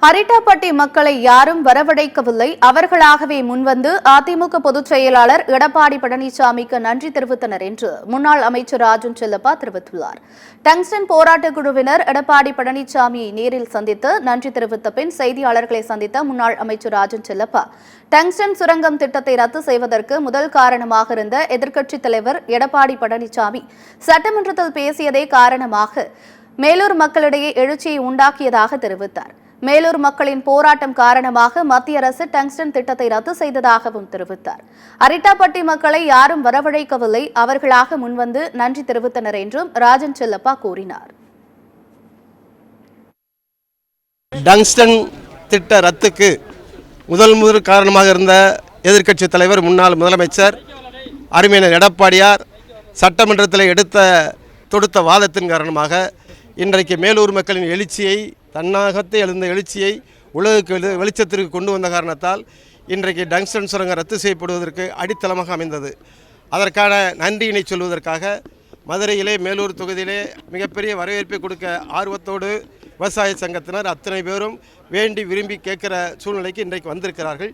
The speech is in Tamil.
அரிட்டாப்பட்டி மக்களை யாரும் வரவழைக்கவில்லை, அவர்களாகவே முன்வந்து அதிமுக பொதுச் செயலாளர் எடப்பாடி பழனிசாமிக்கு நன்றி தெரிவித்தனர் என்று முன்னாள் அமைச்சர் ராஜன் செல்லப்பா தெரிவித்துள்ளார். டங்ஸ்டன் போராட்டக் குழுவினர் எடப்பாடி பழனிசாமியை நேரில் சந்தித்து நன்றி தெரிவித்த பின் செய்தியாளர்களை சந்தித்த முன்னாள் அமைச்சர் ராஜன் செல்லப்பா, டங்ஸ்டன் சுரங்கம் திட்டத்தை ரத்து செய்வதற்கு முதல் காரணமாக இருந்த எதிர்க்கட்சித் தலைவர் எடப்பாடி பழனிசாமி சட்டமன்றத்தில் பேசியதே காரணமாக மேலூர் மக்களிடையே எழுச்சியை உண்டாக்கியதாக தெரிவித்தார். மேலூர் மக்களின் போராட்டம் காரணமாக மத்திய அரசு டங்ஸ்டன் திட்டத்தை ரத்து செய்ததாகவும் தெரிவித்தார். அரிட்டாப்பட்டி மக்களை யாரும் வரவழைக்கவில்லை, அவர்களாக முன்வந்து நன்றி தெரிவித்தனர் என்றும் ராஜன் செல்லப்பா கூறினார். டங்ஸ்டன் திட்ட ரத்துக்கு முதல் காரணமாக இருந்த எதிர்க்கட்சி தலைவர் முன்னாள் முதலமைச்சர் அருமையர் எடப்பாடியார் சட்டமன்றத்தில் தொடுத்த வாதத்தின் காரணமாக இன்றைக்கு மேலூர் மக்களின் எழுச்சியை, தன்னாகத்தை எழுந்த எழுச்சியை உலகுக்கு வெளிச்சத்திற்கு கொண்டு வந்த காரணத்தால் இன்றைக்கு டங்ஸ்டன் சுரங்கம் ரத்து செய்யப்படுவதற்கு அடித்தளமாக அமைந்தது. அதற்கான நன்றியினை சொல்வதற்காக மதுரையிலே மேலூர் தொகுதியிலே மிகப்பெரிய வரவேற்பை கொடுக்க ஆர்வத்தோடு விவசாய சங்கத்தினர் அத்தனை பேரும் வேண்டி விரும்பி கேட்கிற சூழ்நிலைக்கு இன்றைக்கு வந்திருக்கிறார்கள்.